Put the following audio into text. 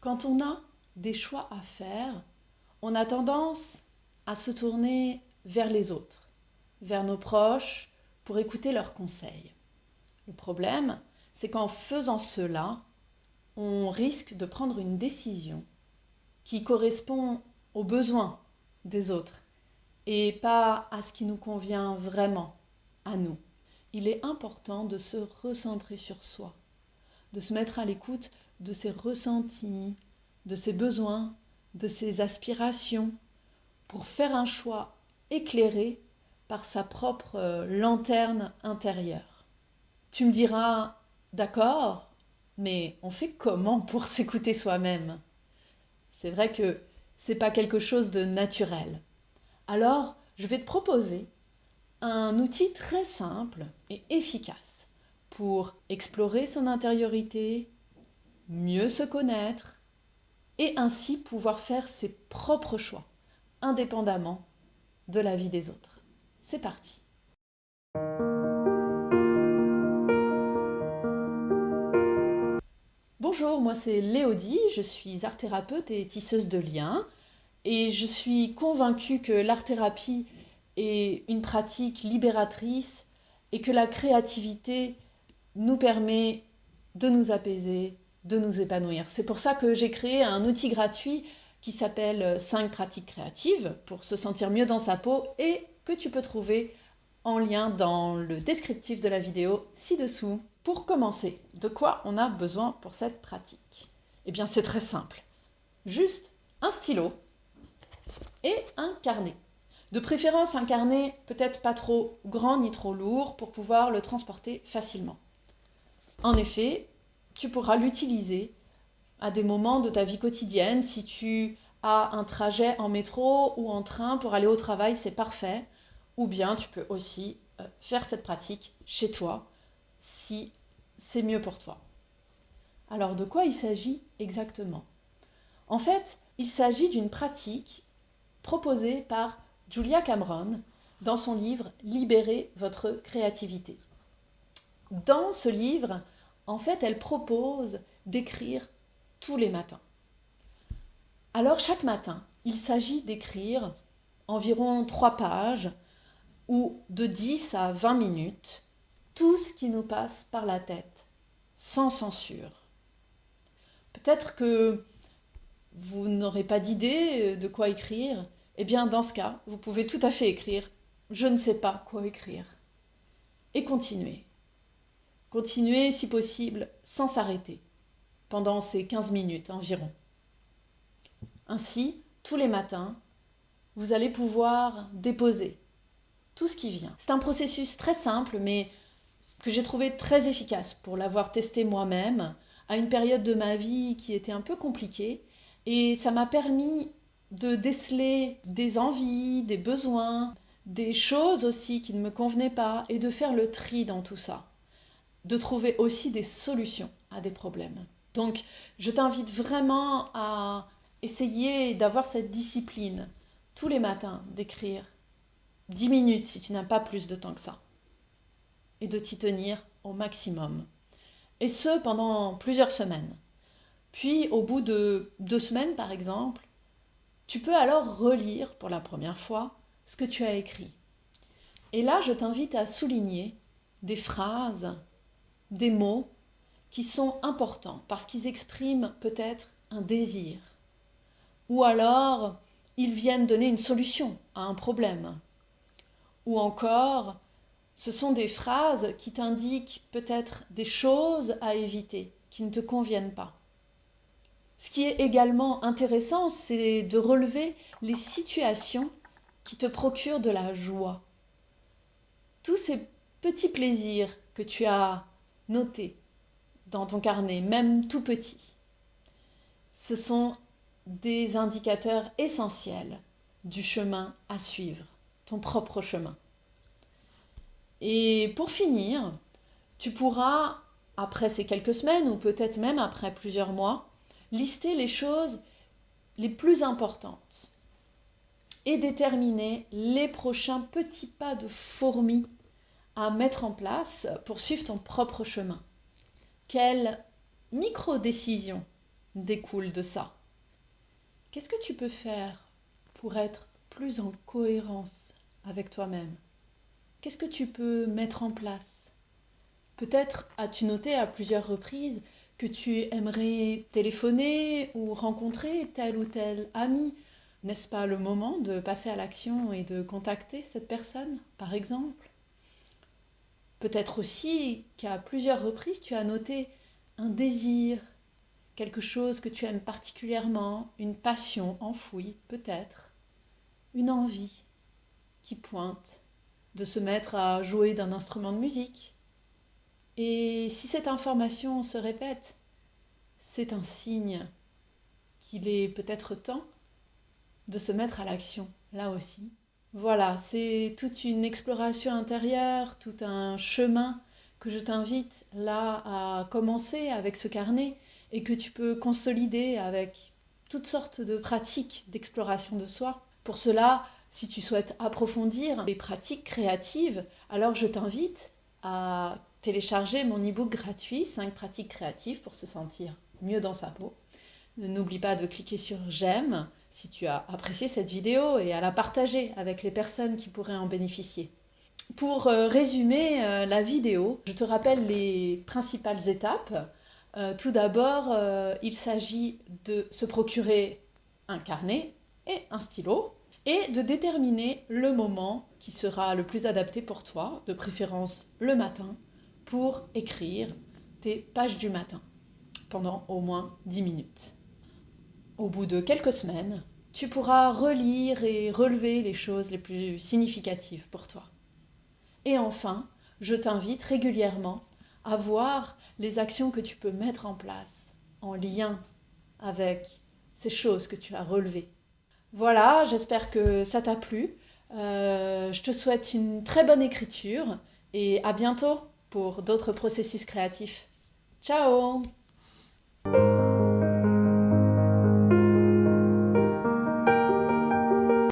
Quand on a des choix à faire, on a tendance à se tourner vers les autres, vers nos proches, pour écouter leurs conseils. Le problème, c'est qu'en faisant cela, on risque de prendre une décision qui correspond aux besoins des autres et pas à ce qui nous convient vraiment à nous. Il est important de se recentrer sur soi, de se mettre à l'écoute de ses ressentis, de ses besoins, de ses aspirations, pour faire un choix éclairé par sa propre lanterne intérieure. Tu me diras, d'accord, mais on fait comment pour s'écouter soi-même? C'est vrai que c'est pas quelque chose de naturel. Alors, je vais te proposer un outil très simple et efficace pour explorer son intériorité, mieux se connaître et ainsi pouvoir faire ses propres choix, indépendamment de la vie des autres. C'est parti. Bonjour, moi c'est Léodie, je suis art-thérapeute et tisseuse de liens et je suis convaincue que l'art-thérapie est une pratique libératrice et que la créativité nous permet de nous apaiser, de nous épanouir. C'est pour ça que j'ai créé un outil gratuit qui s'appelle 5 pratiques créatives pour se sentir mieux dans sa peau et que tu peux trouver en lien dans le descriptif de la vidéo ci-dessous. Pour commencer, de quoi on a besoin pour cette pratique? Eh bien, c'est très simple. Juste un stylo et un carnet. De préférence, un carnet peut-être pas trop grand ni trop lourd pour pouvoir le transporter facilement. En effet, tu pourras l'utiliser à des moments de ta vie quotidienne. Si tu as un trajet en métro ou en train pour aller au travail, c'est parfait. Ou bien tu peux aussi faire cette pratique chez toi si c'est mieux pour toi. Alors de quoi il s'agit exactement? En fait, il s'agit d'une pratique proposée par Julia Cameron dans son livre Libérez votre créativité. Dans ce livre, en fait, elle propose d'écrire tous les matins. Alors chaque matin, il s'agit d'écrire environ 3 pages ou de 10 à 20 minutes, tout ce qui nous passe par la tête, sans censure. Peut-être que vous n'aurez pas d'idée de quoi écrire. Eh bien, dans ce cas, vous pouvez tout à fait écrire « Je ne sais pas quoi écrire ». Et continuez. Continuez, si possible, sans s'arrêter, pendant ces 15 minutes environ. Ainsi, tous les matins, vous allez pouvoir déposer tout ce qui vient. C'est un processus très simple, mais que j'ai trouvé très efficace pour l'avoir testé moi-même à une période de ma vie qui était un peu compliquée. Et ça m'a permis de déceler des envies, des besoins, des choses aussi qui ne me convenaient pas et de faire le tri dans tout ça. De trouver aussi des solutions à des problèmes. Donc, je t'invite vraiment à essayer d'avoir cette discipline tous les matins d'écrire 10 minutes si tu n'as pas plus de temps que ça et de t'y tenir au maximum. Et ce, pendant plusieurs semaines. Puis, au bout de 2 semaines, par exemple, tu peux alors relire pour la première fois ce que tu as écrit. Et là, je t'invite à souligner des phrases, des mots qui sont importants parce qu'ils expriment peut-être un désir. Ou alors, ils viennent donner une solution à un problème. Ou encore, ce sont des phrases qui t'indiquent peut-être des choses à éviter qui ne te conviennent pas. Ce qui est également intéressant, c'est de relever les situations qui te procurent de la joie. Tous ces petits plaisirs que tu as notés dans ton carnet, même tout petit, ce sont des indicateurs essentiels du chemin à suivre, ton propre chemin. Et pour finir, tu pourras, après ces quelques semaines ou peut-être même après plusieurs mois, lister les choses les plus importantes et déterminer les prochains petits pas de fourmi à mettre en place pour suivre ton propre chemin. Quelles micro-décisions découle de ça. Qu'est-ce que tu peux faire pour être plus en cohérence avec toi-même? Qu'est-ce que tu peux mettre en place? Peut-être as-tu noté à plusieurs reprises que tu aimerais téléphoner ou rencontrer tel ou tel ami. N'est-ce pas le moment de passer à l'action et de contacter cette personne, par exemple? Peut-être aussi qu'à plusieurs reprises tu as noté un désir, quelque chose que tu aimes particulièrement, une passion enfouie, peut-être, une envie qui pointe de se mettre à jouer d'un instrument de musique. Et si cette information se répète, c'est un signe qu'il est peut-être temps de se mettre à l'action, là aussi. Voilà, c'est toute une exploration intérieure, tout un chemin que je t'invite là à commencer avec ce carnet et que tu peux consolider avec toutes sortes de pratiques d'exploration de soi. Pour cela, si tu souhaites approfondir les pratiques créatives, alors je t'invite à télécharger mon e-book gratuit 5 pratiques créatives pour se sentir mieux dans sa peau. N'oublie pas de cliquer sur j'aime si tu as apprécié cette vidéo et à la partager avec les personnes qui pourraient en bénéficier. Pour résumer la vidéo, je te rappelle les principales étapes. Tout d'abord, il s'agit de se procurer un carnet et un stylo et de déterminer le moment qui sera le plus adapté pour toi, de préférence le matin, pour écrire tes pages du matin pendant au moins 10 minutes. Au bout de quelques semaines, tu pourras relire et relever les choses les plus significatives pour toi. Et enfin, je t'invite régulièrement à voir les actions que tu peux mettre en place en lien avec ces choses que tu as relevées. Voilà, j'espère que ça t'a plu. Je te souhaite une très bonne écriture et à bientôt pour d'autres processus créatifs. Ciao!